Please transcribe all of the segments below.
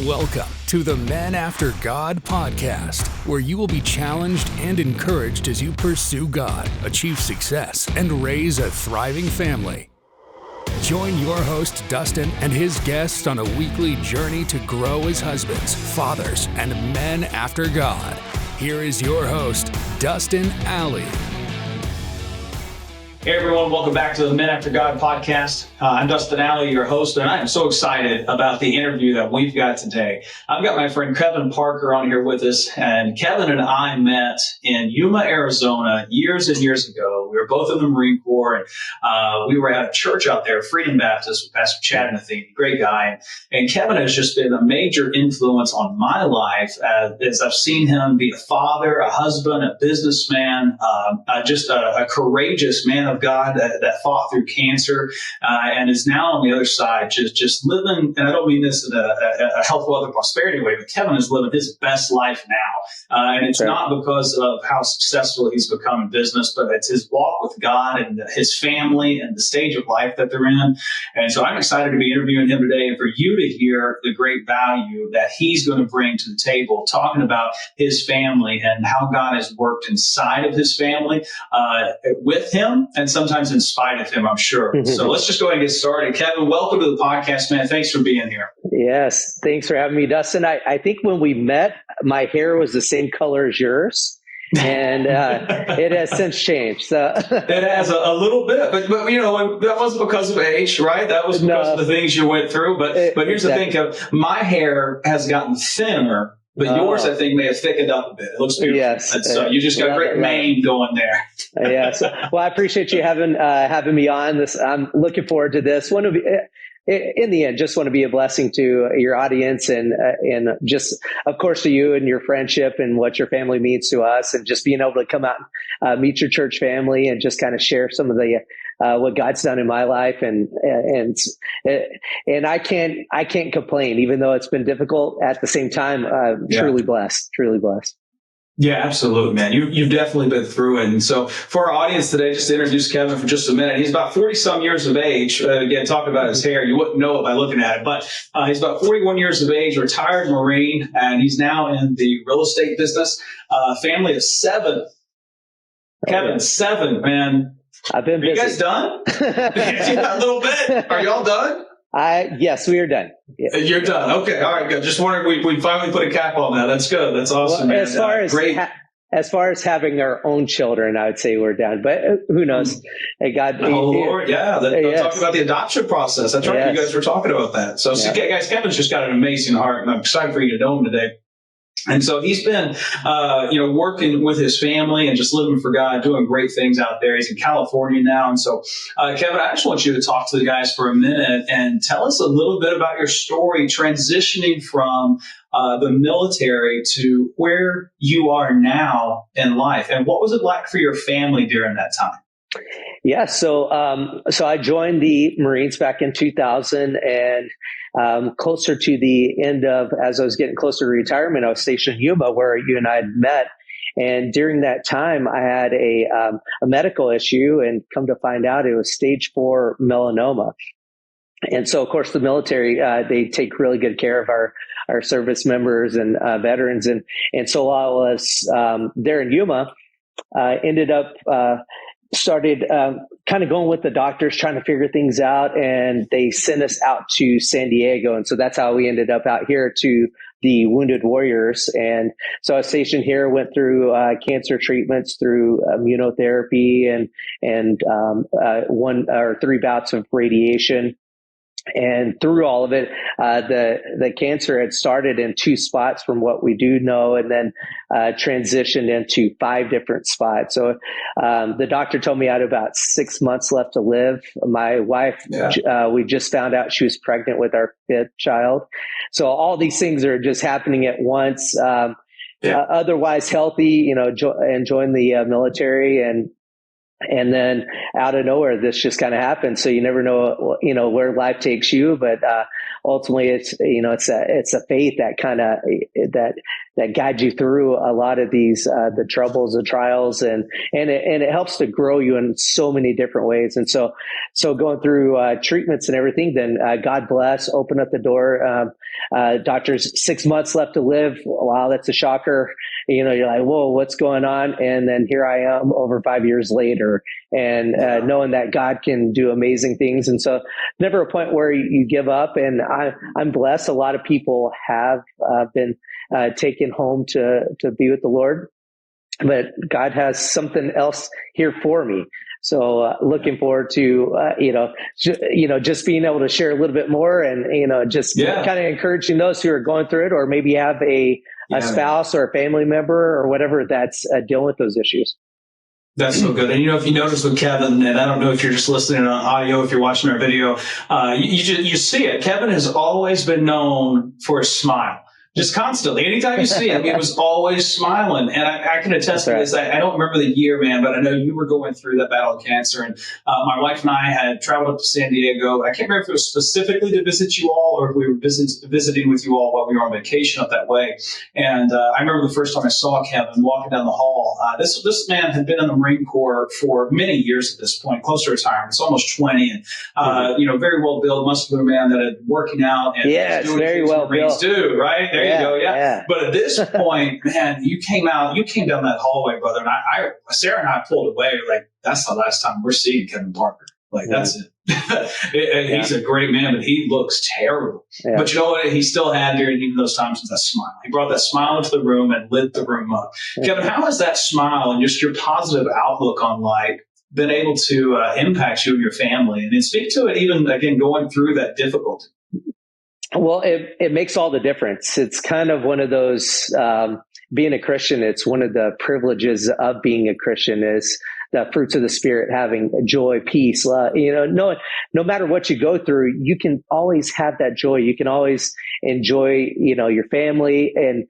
Welcome to the Men After God podcast, where you will be challenged and encouraged as you pursue God, achieve success, and raise a thriving family. Join your host, Dustin, and his guests on a weekly journey to grow as husbands, fathers, and men after God. Here is your host, Dustin Alley. Hey everyone, welcome back to the Men After God podcast. I'm Dustin Alley, your host, and I am so excited about the interview that we've got today. I've got my friend Kevin Parker on here with us, and Kevin and I met in Yuma, Arizona years and years ago. We were both in the Marine Corps, and we were at a church out there, Freedom Baptist, with Pastor Chad Matheny, great guy. And Kevin has just been a major influence on my life as I've seen him be a father, a husband, a businessman, just a courageous man of God that fought through cancer and is now on the other side, just living. And I don't mean this in a health, wealth, and prosperity way, but Kevin is living his best life now, and it's not because of how successful he's become in business, but it's his walk with God and his family and the stage of life that they're in. And so I'm excited to be interviewing him today and for you to hear the great value that he's going to bring to the table, talking about his family and how God has worked inside of his family with him and sometimes in spite of him, I'm sure. So let's just go ahead and get started. Kevin, welcome to the podcast, man. Thanks for being here. Yes, thanks for having me, Dustin. I think when we met, my hair was the same color as yours. And it has since changed. So. It has a little bit, but you know, that wasn't because of age, right? That was because of the things you went through. But here's the thing, Kev, my hair has gotten thinner. But yours, I think, may have thickened up a bit. It looks beautiful. Yes. So you just got a great mane going there. Yes. Well, I appreciate you having me on this. I'm looking forward to this. In the end, just want to be a blessing to your audience and just, of course, to you and your friendship and what your family means to us, and just being able to come out and meet your church family and just kind of share some of the what God's done in my life, and I can't complain, even though it's been difficult. At the same time, truly blessed. Yeah, absolutely, man. You've definitely been through it. And so for our audience today, just to introduce Kevin for just a minute, he's about 40-some years of age. Again, talking about his hair, you wouldn't know it by looking at it, but he's about 41 years of age, retired Marine, and he's now in the real estate business. Family of 7. Kevin, 7, man. I've been busy. Are you guys done? Yeah, a little bit. Are y'all done? Yes, we are done. Yeah. You're done. Okay. All right. Good. Just wondering, we finally put a cap on that. That's good. That's awesome. Well, man. As far as having our own children, I would say we're done. But who knows? Hey, God. Lord. Yeah. Talking about the adoption process. That's right. Yes. You guys were talking about that. So, guys, Kevin's just got an amazing heart, and I'm excited for you to know him today. And so he's been, working with his family and just living for God, doing great things out there. He's in California now. And so, Kevin, I just want you to talk to the guys for a minute and tell us a little bit about your story transitioning from the military to where you are now in life. And what was it like for your family during that time? Yeah, so I joined the Marines back in 2000, and closer to the end of, as I was getting closer to retirement, I was stationed in Yuma, where you and I had met. And during that time, I had a medical issue, and come to find out, it was stage 4 melanoma. And so, of course, the military, they take really good care of our service members and veterans. And so while I was there in Yuma, ended up started kind of going with the doctors, trying to figure things out, and they sent us out to San Diego. And so that's how we ended up out here to the Wounded Warriors. And so I was stationed here, went through cancer treatments, through immunotherapy, and 1 or 3 bouts of radiation. And through all of it, the cancer had started in 2 spots from what we do know, and then transitioned into 5 different spots. So the doctor told me I had about 6 months left to live. My wife, we just found out she was pregnant with our 5th child. So all these things are just happening at once. Otherwise healthy, joined the military, and then out of nowhere, this just kind of happened. So you never know, where life takes you. But ultimately it's a faith that kind of that guides you through a lot of these the troubles, the trials, and it helps to grow you in so many different ways. And so going through treatments and everything, then God bless, open up the door. Doctors 6 months left to live. Wow, that's a shocker. You're like, whoa, what's going on? And then here I am over 5 years later, and knowing that God can do amazing things. And so never a point where you give up. And I'm blessed. A lot of people have been taken home to be with the Lord, but God has something else here for me. So looking forward to, just being able to share a little bit more and, just kind of encouraging those who are going through it, or maybe have a spouse or a family member or whatever that's dealing with those issues. That's so good. And if you notice with Kevin, and I don't know if you're just listening on audio, if you're watching our video, you see it. Kevin has always been known for a smile. Just constantly. Anytime you see him, he was always smiling. And I can attest to this. I don't remember the year, man, but I know you were going through that battle of cancer. And my wife and I had traveled up to San Diego. I can't remember if it was specifically to visit you all or if we were visiting with you all while we were on vacation up that way. And I remember the first time I saw Kevin walking down the hall. This man had been in the Marine Corps for many years at this point, close to retirement. It's almost 20. And, very well built, muscular man that had working out. And it's very well built. Do, right? There you go. Yeah. But at this point, man, you came down that hallway, brother. And Sarah and I pulled away. Like, that's the last time we're seeing Kevin Parker. Like, that's it. He's a great man, but he looks terrible. Yeah. But you know what? He still had during even those times that smile. He brought that smile into the room and lit the room up. Kevin, how has that smile and just your positive outlook on life been able to impact you and your family? And speak to it even, again, going through that difficulty. Well, it makes all the difference. It's kind of one of those, being a Christian, it's one of the privileges of being a Christian is the fruits of the Spirit, having joy, peace, love. No matter what you go through, you can always have that joy. You can always enjoy, your family. And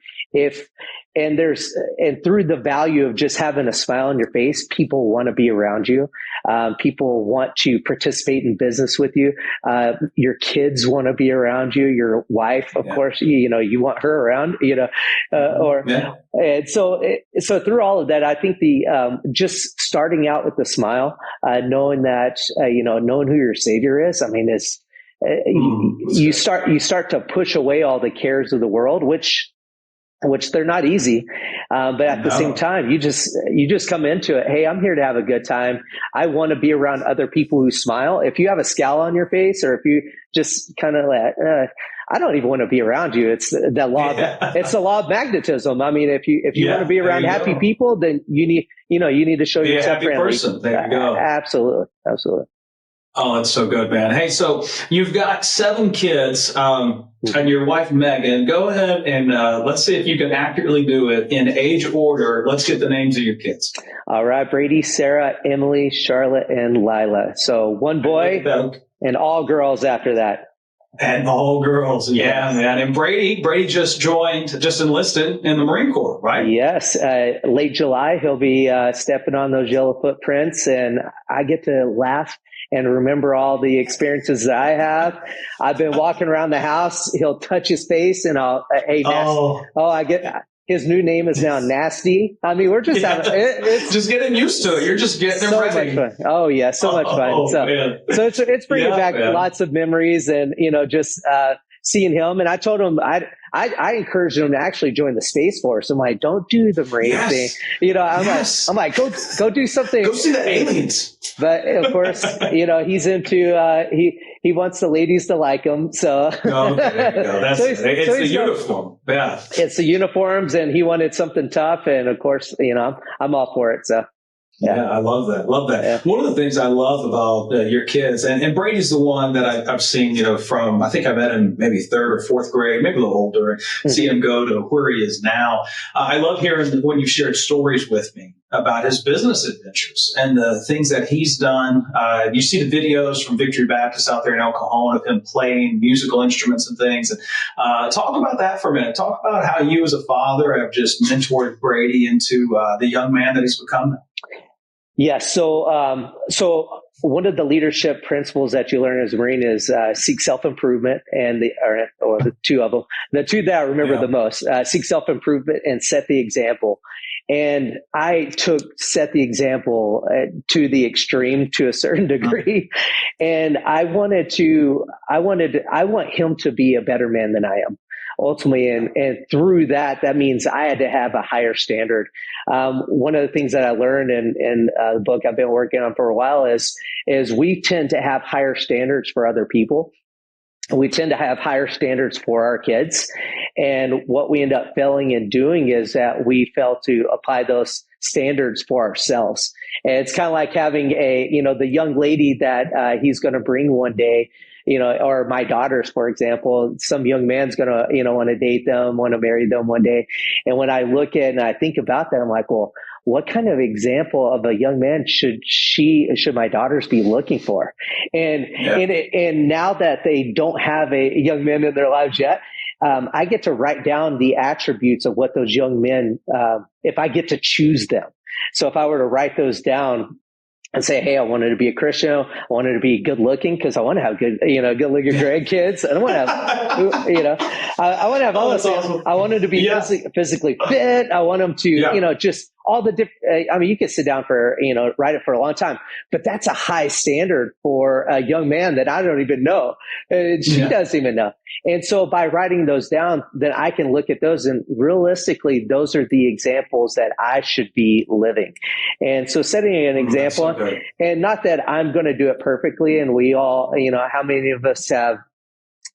through the value of just having a smile on your face, people want to be around you. People want to participate in business with you. Your kids want to be around you. Your wife, of course, you want her around, and so through all of that, I think just starting out with a smile, knowing that, knowing who your Savior is, I mean, you start to push away all the cares of the world, which they're not easy. But at the same time, you just come into it. Hey, I'm here to have a good time. I want to be around other people who smile. If you have a scowl on your face, or if you just kind of I don't even want to be around you. It's the law. It's the law of magnetism. I mean, if you want to be around happy people, then you need to show yourself a happy person. There you go. Absolutely. Oh, that's so good, man. Hey, so you've got 7 kids, and your wife, Megan. Go ahead and let's see if you can accurately do it in age order. Let's get the names of your kids. All right. Brady, Sarah, Emily, Charlotte, and Lila. So one boy and all girls after that. And all girls. Yeah, man. And Brady just enlisted in the Marine Corps, right? Yes. Late July, he'll be stepping on those yellow footprints, and I get to laugh and remember all the experiences that I have. I've been walking around the house. He'll touch his face and his new name is now Nasty. I mean, we're just it's just getting used to it. You're just getting so much fun. Oh yeah, so much fun. So it's bringing back lots of memories, and just seeing him. And I told him I encouraged him to actually join the Space Force. I'm like, don't do the Marine thing. I'm like, go do something. Go see the aliens. But of course, he's into he wants the ladies to like him. So there you go. It's the uniform. Yeah, it's the uniforms, and he wanted something tough. And of course, I'm all for it. So. Yeah, I love that. Yeah. One of the things I love about your kids, and Brady's the one that I've seen, from, I think I met him maybe 3rd or 4th grade, maybe a little older, and see him go to where he is now. I love hearing when you shared stories with me about his business adventures and the things that he's done. You see the videos from Victory Baptist out there in El Cajon of him playing musical instruments and things. And talk about that for a minute. Talk about how you as a father have just mentored Brady into the young man that he's become now. Yeah. So one of the leadership principles that you learn as a Marine is seek self-improvement, and the two of them. The two that I remember the most: seek self-improvement and set the example. And I took set the example to the extreme to a certain degree, and I want him to be a better man than I am. Ultimately, and through that means I had to have a higher standard. One of the things that I learned in the book I've been working on for a while is we tend to have higher standards for other people. We tend to have higher standards for our kids. And what we end up failing in doing is that we fail to apply those standards for ourselves. And it's kind of like having the young lady that he's going to bring one day, or my daughters, for example. Some young man's going to, want to date them, want to marry them one day. And when I look at and I think about that, I'm like, well, what kind of example of a young man should my daughters be looking for? And now that they don't have a young man in their lives yet, I get to write down the attributes of what those young men, if I get to choose them. So if I were to write those down and say, hey, I wanted to be a Christian, I wanted to be good looking because I want to have good looking grandkids. I don't want to have, I want to have all this. Awesome. I wanted to be physically fit. I want them to, just all the different, you could sit down for, write it for a long time, but that's a high standard for a young man that I don't even know. She doesn't even know. And so by writing those down, then I can look at those, and realistically, those are the examples that I should be living. And so setting an example, and not that I'm going to do it perfectly. And we all, how many of us have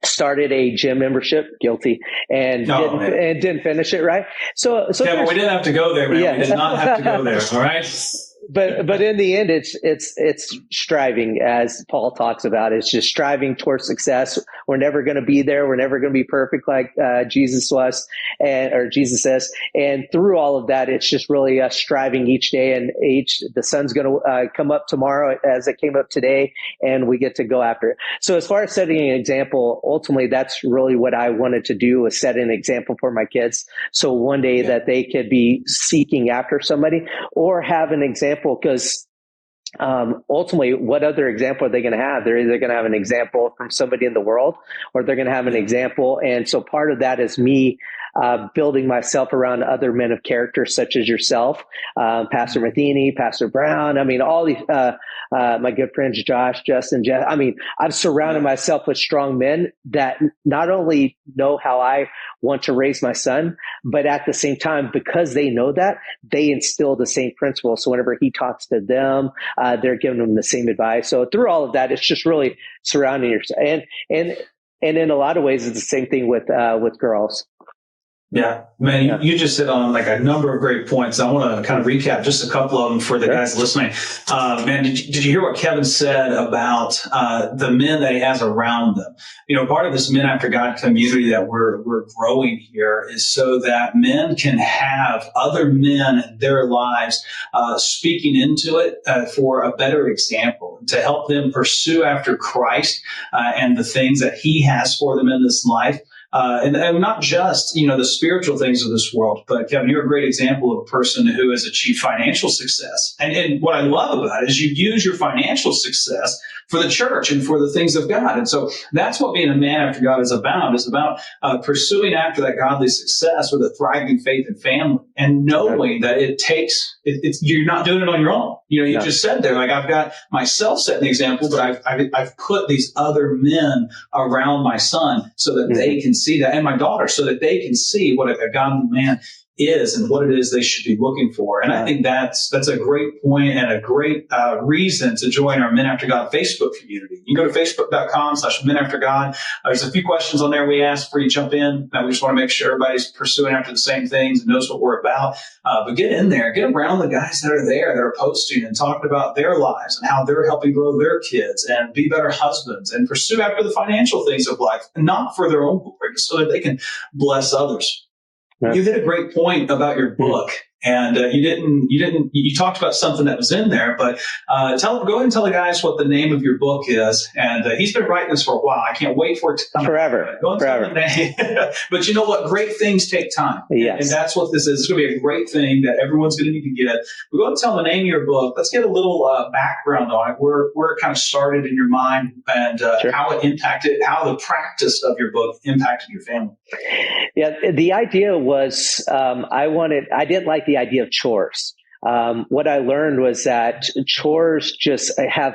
started a gym membership, guilty, and didn't finish it, right? So Kevin, we didn't have to go there, man. We did not have to go there. All right. But in the end, it's striving, as Paul talks about. It's just striving towards success. We're never going to be there. We're never going to be perfect like Jesus was, or Jesus says. And through all of that, it's just really striving each day. And the sun's going to come up tomorrow as it came up today, and we get to go after it. So as far as setting an example, ultimately, that's really what I wanted to do, was set an example for my kids. So one day that they could be seeking after somebody, or have an example. Because ultimately, what other example are they going to have? They're either going to have an example from somebody in the world, or they're going to have an example. And so part of that is me building myself around other men of character, such as yourself, Pastor Matheny, Pastor Brown. All these, my good friends, Josh, Justin, Jeff. I've surrounded myself with strong men that not only know how I want to raise my son, but at the same time, because they know that, they instill the same principles. So whenever he talks to them, they're giving them the same advice. So through all of that, it's just really surrounding yourself. And in a lot of ways, it's the same thing with girls. Yeah, man, you just hit on like a number of great points. I want to kind of recap just a couple of them for the guys listening. Man, did you hear what Kevin said about the men that he has around them? Part of this Men After God community that we're growing here is so that men can have other men in their lives speaking into it for a better example, to help them pursue after Christ and the things that he has for them in this life. And not just, the spiritual things of this world, but Kevin, you're a great example of a person who has achieved financial success. And what I love about it is you use your financial success for the church and for the things of God. And so that's what being a man after God is about pursuing after that godly success with a thriving faith and family, and knowing that you're not doing it on your own. You just said there, like, I've got myself setting the example, but I've put these other men around my son so that they can see that, and my daughter, so that they can see what a godly man is and what it is they should be looking for. And I think that's a great point and a great reason to join our Men After God Facebook community. You can go to facebook.com/Men After God. There's a few questions on there we ask before you jump in. We just want to make sure everybody's pursuing after the same things and knows what we're about. But get in there, get around the guys that are there, that are posting and talking about their lives and how they're helping grow their kids and be better husbands and pursue after the financial things of life, not for their own glory, so that they can bless others. You hit a great point about your book And you talked about something that was in there, but go ahead and tell the guys what the name of your book is. And he's been writing this for a while. I can't wait for it to come forever. out. Go and tell the name. But you know what? Great things take time. Yes. And that's what this is. It's going to be a great thing that everyone's going to need to get. But go ahead and tell the name of your book. Let's get a little background on it, where it kind of started in your mind, and Sure. how it impacted, how the practice of your book impacted your family. Yeah, the idea was I didn't like the idea of chores. What I learned was that chores just have,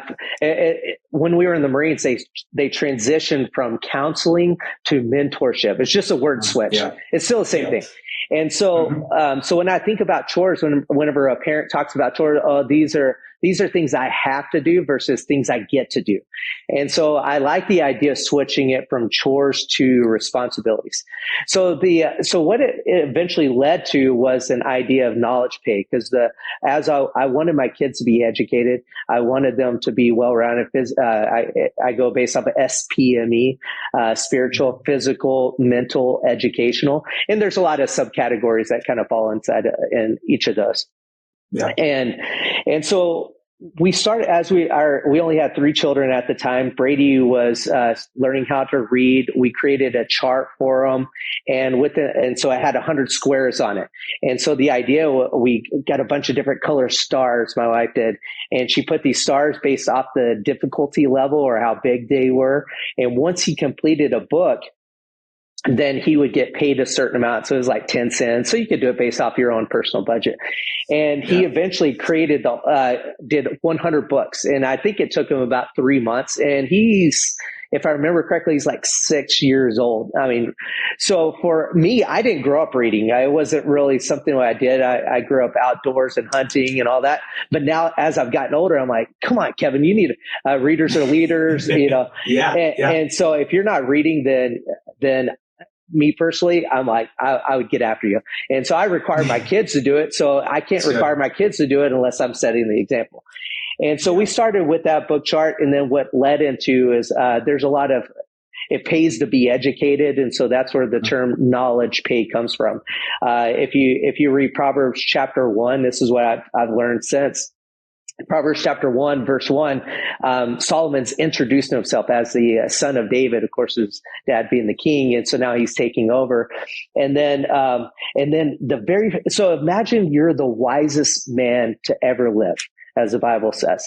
when we were in the Marines, they transitioned from counseling to mentorship. It's just a word switch. Yeah. It's still the same thing. And so, so when I think about chores, whenever a parent talks about chores, these are things I have to do versus things I get to do. And so I like the idea of switching it from chores to responsibilities. So what it eventually led to was an idea of knowledge pay, because as I wanted my kids to be educated, I wanted them to be well-rounded. I go based off of SPME, spiritual, physical, mental, educational, and there's a lot of subcategories that kind of fall inside in each of those. Yeah. And so we started we only had 3 children at the time. Brady was learning how to read. We created a chart for him, and so I had 100 squares on it. And so the idea, we got a bunch of different color stars, my wife did, and she put these stars based off the difficulty level or how big they were. And once he completed a book, then he would get paid a certain amount. So it was like 10 cents. So you could do it based off your own personal budget. And he eventually did 100 books. And I think it took him about 3 months. And if I remember correctly, he's like 6 years old. I mean, so for me, I didn't grow up reading. It wasn't really something I did. I grew up outdoors and hunting and all that. But now as I've gotten older, I'm like, come on, Kevin, you need readers are leaders, you know? And so if you're not reading, then me personally, I'm like, I would get after you. And so I require my kids to do it. So I can't require my kids to do it unless I'm setting the example. And so we started with that book chart. And then what led into is there's a lot of, it pays to be educated. And so that's where the term knowledge pay comes from. If you read Proverbs chapter 1, this is what I've learned since. Proverbs chapter 1, verse 1, Solomon's introduced himself as the son of David, of course, his dad being the king. And so now he's taking over. So imagine you're the wisest man to ever live, as the Bible says.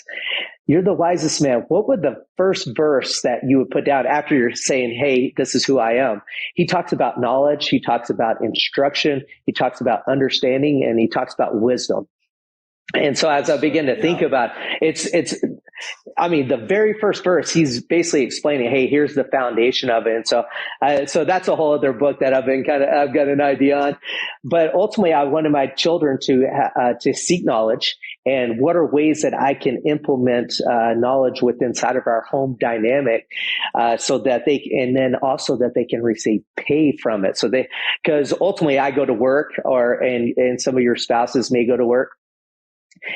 You're the wisest man. What would the first verse that you would put down after you're saying, hey, this is who I am? He talks about knowledge. He talks about instruction. He talks about understanding, and he talks about wisdom. And so as I begin to think about the very first verse, he's basically explaining, hey, here's the foundation of it. And so that's a whole other book that I've got an idea on. But ultimately, I wanted my children to seek knowledge, and what are ways that I can implement knowledge inside of our home dynamic, so that they can receive pay from it. Because ultimately I go to work, and some of your spouses may go to work.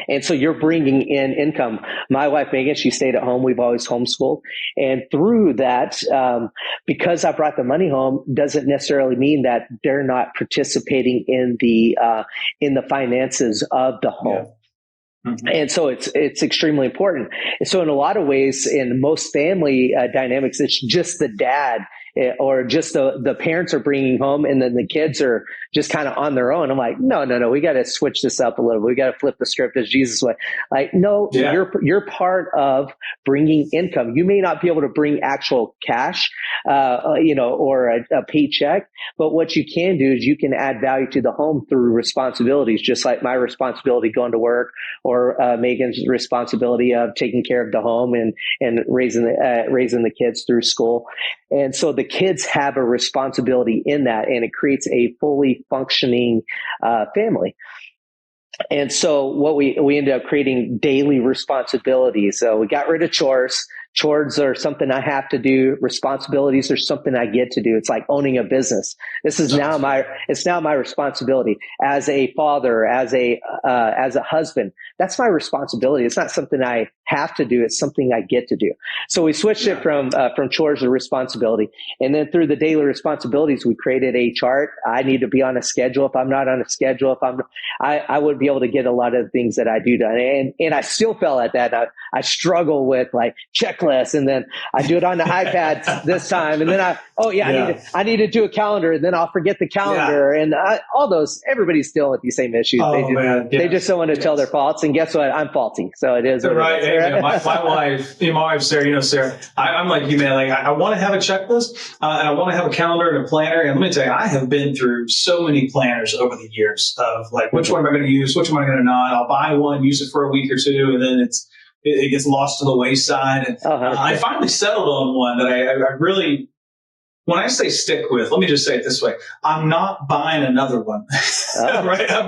And so you're bringing in income. My wife, Megan, she stayed at home. We've always homeschooled. And through that, because I brought the money home, doesn't necessarily mean that they're not participating in the finances of the home. Yeah. Mm-hmm. And so it's extremely important. So in a lot of ways, in most family dynamics, it's just the dad or just the parents are bringing home, and then the kids are just kind of on their own. I'm like, no, we got to switch this up a little bit. We got to flip the script as Jesus would. Like, no, you're part of bringing income. You may not be able to bring actual cash, or a paycheck, but what you can do is you can add value to the home through responsibilities, just like my responsibility going to work, or Megan's responsibility of taking care of the home and raising the kids through school. And so the kids have a responsibility in that, and it creates a fully functioning family. And so what we ended up creating daily responsibilities. So we got rid of chores. Chores are something I have to do. Responsibilities are something I get to do. It's like owning a business. It's now my responsibility as a father, as a husband. That's my responsibility. It's not something I have to do. It's something I get to do. So we switched it from chores to responsibility. And then through the daily responsibilities, we created a chart. I need to be on a schedule. If I'm not on a schedule, I would be able to get a lot of the things that I do done. And I still fell at that. I struggle with like checklists, and then I do it on the iPad this time. And then I need to do a calendar, and then I'll forget the calendar and all those. Everybody's dealing with these same issues. They just don't want to tell their faults. And guess what? I'm faulty. So it is. Right. Hey, man, my wife, Sarah, Sarah, I'm like you, man. Like I want to have a checklist and I want to have a calendar and a planner. And let me tell you, I have been through so many planners over the years of like, which one am I going to use? Which one am I going to not? I'll buy one, use it for a week or two, and then it gets lost to the wayside. And I finally settled on one that I really, when I say stick with, let me just say it this way. I'm not buying another one. Right? I'm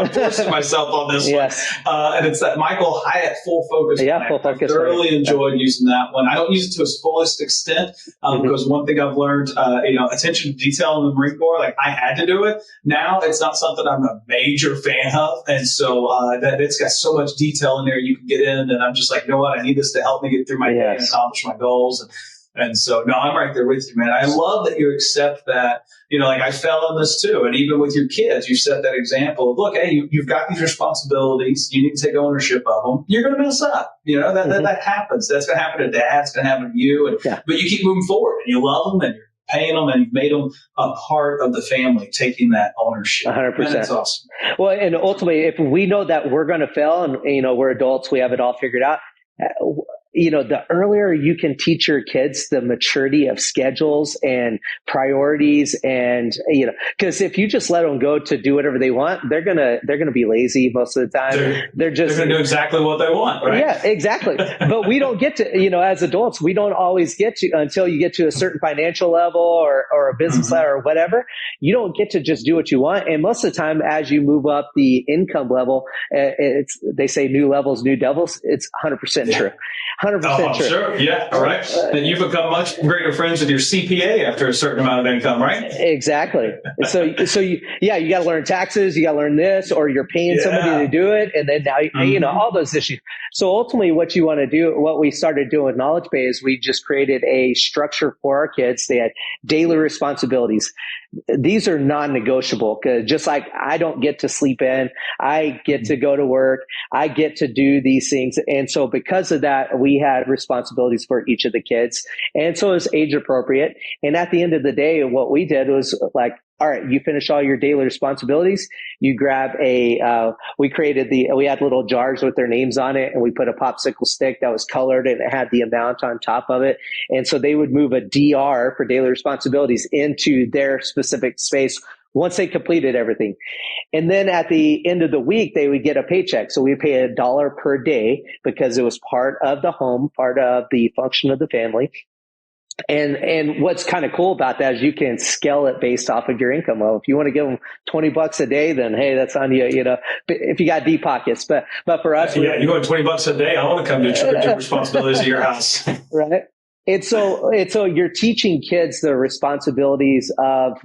forcing myself on this one. And it's that Michael Hyatt full focus. Full focus. I thoroughly enjoyed using that one. I don't use it to its fullest extent because one thing I've learned, attention to detail in the Marine Corps, like I had to do it. Now it's not something I'm a major fan of. And so that it's got so much detail in there you can get in. And I'm just like, you know what? I need this to help me get through my day and accomplish my goals. And so, no, I'm right there with you, man. I love that you accept that, like I fell in this too. And even with your kids, you set that example of, look, hey, you've got these responsibilities. You need to take ownership of them. You're going to mess up. That happens. That's going to happen to dad. It's going to happen to you. But you keep moving forward and you love them and you're paying them and you've made them a part of the family, taking that ownership. 100%. Man, that's awesome. Well, and ultimately, if we know that we're going to fail and, we're adults, we have it all figured out. The earlier you can teach your kids the maturity of schedules and priorities and, because if you just let them go to do whatever they want, they're going to be lazy most of the time. They're going to do exactly what they want, right? Yeah, exactly. But we don't get to, as adults, we don't always get to until you get to a certain financial level or a business level or whatever. You don't get to just do what you want. And most of the time, as you move up the income level, they say new levels, new devils. It's 100% true. 100% true. Sure. Yeah. All right. Then you become much greater friends with your CPA after a certain amount of income, right? Exactly. So you got to learn taxes. You got to learn this, or you're paying somebody to do it. And then now, all those issues. So ultimately what you want to do, what we started doing with Knowledge Pay is we just created a structure for our kids. They had daily responsibilities. These are non-negotiable because just like I don't get to sleep in, I get to go to work, I get to do these things. And so because of that, we had responsibilities for each of the kids. And so it was age appropriate. And at the end of the day, what we did was like, all right, you finish all your daily responsibilities. You grab we had little jars with their names on it, and we put a popsicle stick that was colored and it had the amount on top of it. And so they would move a DR for daily responsibilities into their specific space once they completed everything. And then at the end of the week, they would get a paycheck. So we pay $1 per day because it was part of the home, part of the function of the family. And what's kind of cool about that is you can scale it based off of your income. Well, if you want to give them $20 a day, then hey, that's on you. If you got deep pockets, but for us, you want $20 a day. I want to come to responsibilities of your house, right? And so you're teaching kids the responsibilities of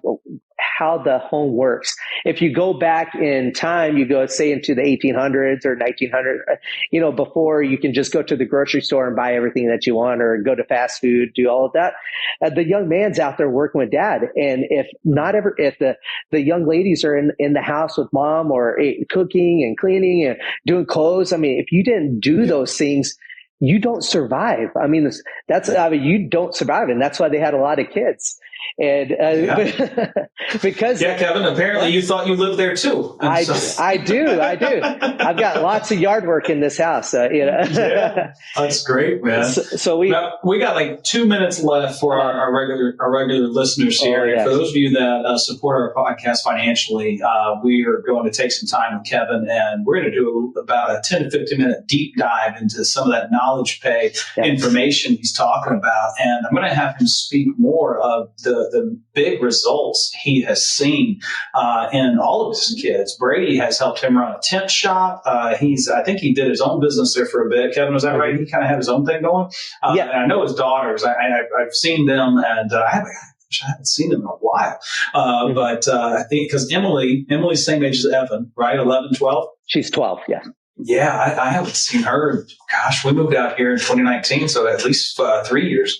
how the home works. If you go back in time, you go say into the 1800s or 1900s, before you can just go to the grocery store and buy everything that you want or go to fast food, do all of that. The young man's out there working with dad. And if the young ladies are in the house with mom or cooking and cleaning and doing clothes, if you didn't do those things, you don't survive. You don't survive. And that's why they had a lot of kids. And because Kevin, apparently you thought you lived there too. I do. I've got lots of yard work in this house. Yeah, that's great, man. So we got like 2 minutes left for our regular listeners here. Yes. For those of you that support our podcast financially, we are going to take some time with Kevin, and we're going to do about a 10 to 15 minute deep dive into some of that Knowledge Pay information he's talking about, and I'm going to have him speak more of the big results he has seen in all of his kids. Brady has helped him run a tent shop. I think he did his own business there for a bit. Kevin, was that right? He kind of had his own thing going. And I know his daughters. I've seen them, and I haven't seen them in a while. But I think because Emily's same age as Evan, right? 11, 12? She's 12, yeah. Yeah, I haven't seen her in gosh, we moved out here in 2019, so at least 4 years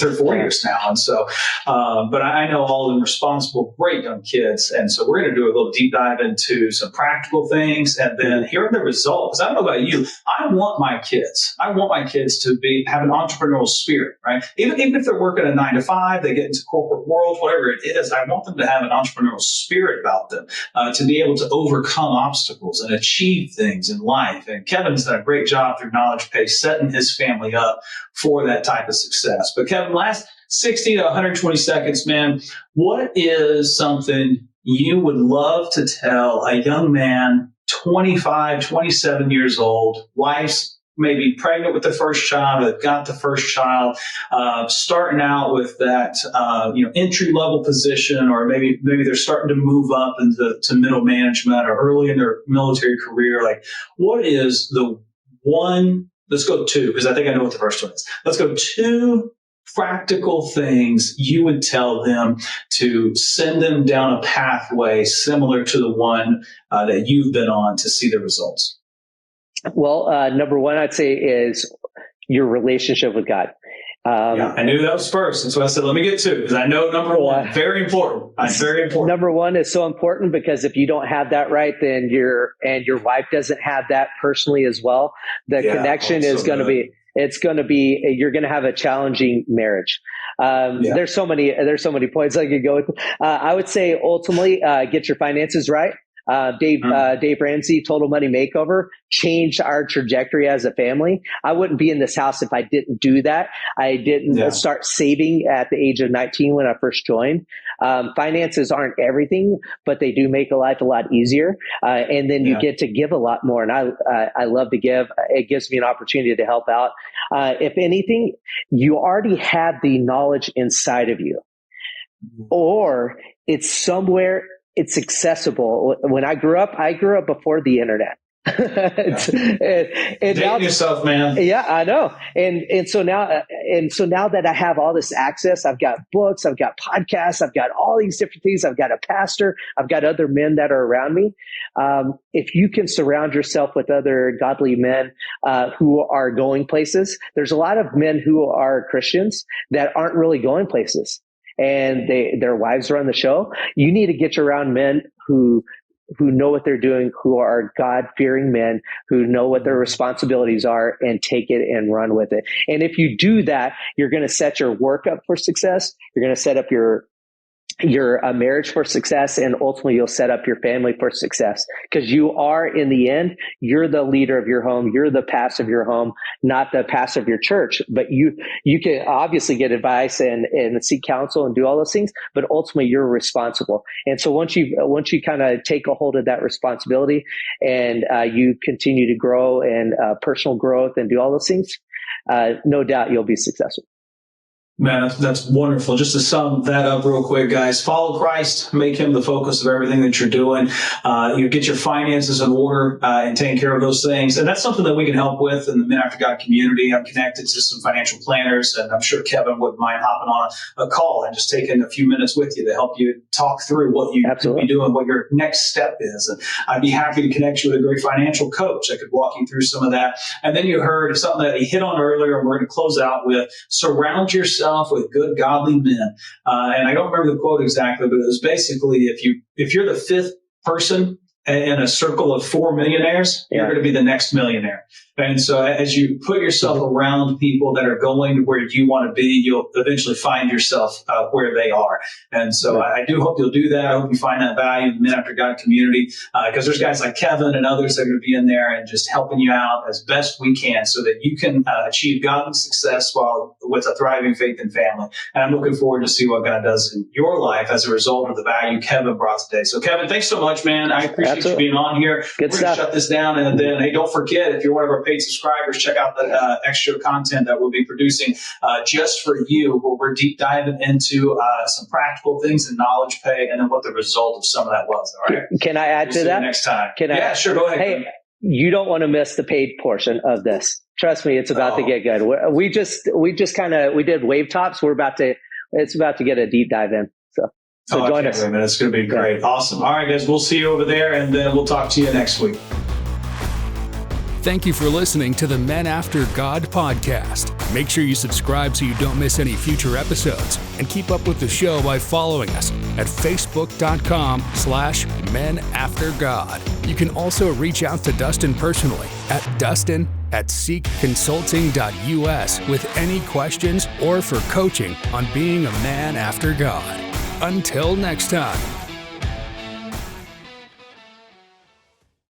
now. And so, but I know all of them responsible, great young kids. And so we're going to do a little deep dive into some practical things and then here are the results. I don't know about you. I want my kids to have an entrepreneurial spirit, right? Even if they're working a 9-to-5, they get into corporate world, whatever it is, I want them to have an entrepreneurial spirit about them, to be able to overcome obstacles and achieve things in life. And Kevin's done a great job through Knowledge Pay setting his family up for that type of success. But Kevin, last 60 to 120 seconds, man, what is something you would love to tell a young man, 25, 27 years old, wife's maybe pregnant with the first child, or they've got the first child, starting out with that entry level position, or maybe they're starting to move up into middle management or early in their military career. Like, what is the one? Let's go two, because I think I know what the first one is. Let's go two practical things you would tell them to send them down a pathway similar to the one that you've been on to see the results. Well, number one, I'd say is your relationship with God. I knew that was first. That's why I said, let me get two, because I know number one, very important. Very important. Number one is so important because if you don't have that right, then your wife doesn't have that personally as well. The connection is going to be, you're going to have a challenging marriage. There's so many points I could go with. I would say ultimately, get your finances right. Dave Ramsey, Total Money Makeover, changed our trajectory as a family. I wouldn't be in this house if I didn't do that. I didn't start saving at the age of 19 when I first joined. Finances aren't everything, but they do make life a lot easier. And then you get to give a lot more. And I love to give. It gives me an opportunity to help out. If anything, you already have the knowledge inside of you, or it's somewhere. It's accessible. When I grew up before the internet. and now, yourself, man. Yeah, I know. And so now that I have all this access, I've got books, I've got podcasts, I've got all these different things. I've got a pastor, I've got other men that are around me. If you can surround yourself with other godly men who are going places, there's a lot of men who are Christians that aren't really going places. And their wives are on the show. You need to get around men who know what they're doing, who are God-fearing men, who know what their responsibilities are, and take it and run with it. And if you do that, you're going to set your work up for success. You're going to set up your marriage for success, and ultimately you'll set up your family for success, because you are, in the end, you're the leader of your home. You're the pastor of your home, not the pastor of your church. But you can obviously get advice and seek counsel and do all those things, but ultimately you're responsible. And so once you kind of take a hold of that responsibility and you continue to grow and personal growth and do all those things, no doubt you'll be successful. Man, that's wonderful. Just to sum that up real quick, guys, follow Christ, make him the focus of everything that you're doing. You get your finances in order and taking care of those things. And that's something that we can help with in the Men After God community. I'm connected to some financial planners, and I'm sure Kevin wouldn't mind hopping on a call and just taking a few minutes with you to help you talk through what you could be doing, what your next step is. And I'd be happy to connect you with a great financial coach that could walk you through some of that. And then you heard something that he hit on earlier, and we're going to close out with: surround yourself with good, godly men. And I don't remember the quote exactly, but it was basically, if you're the fifth person in a circle of 4 millionaires, you're going to be the next millionaire. And so as you put yourself around people that are going to where you want to be, you'll eventually find yourself where they are. And so I do hope you'll do that. I hope you find that value in the Men After God community, because there's guys like Kevin and others that are going to be in there and just helping you out as best we can so that you can achieve godly success while with a thriving faith and family. And I'm looking forward to see what God does in your life as a result of the value Kevin brought today. So Kevin, thanks so much, man. I appreciate you being on here. We're going to shut this down. And then, hey, don't forget, if you're one of our paid subscribers, check out the extra content that we'll be producing just for you, where we're deep diving into some practical things in Knowledge Pay and then what the result of some of that was. All right. Can I add to that next time? Sure. Go ahead. Hey, you don't want to miss the paid portion of this. Trust me, it's about to get good. We did wave tops. It's about to get a deep dive in. So join us. It's going to be great. Awesome. All right, guys, we'll see you over there, and then we'll talk to you next week. Thank you for listening to the Men After God podcast. Make sure you subscribe so you don't miss any future episodes, and keep up with the show by following us at facebook.com/menaftergod. You can also reach out to Dustin personally at dustin@seekconsulting.us with any questions or for coaching on being a man after God. Until next time.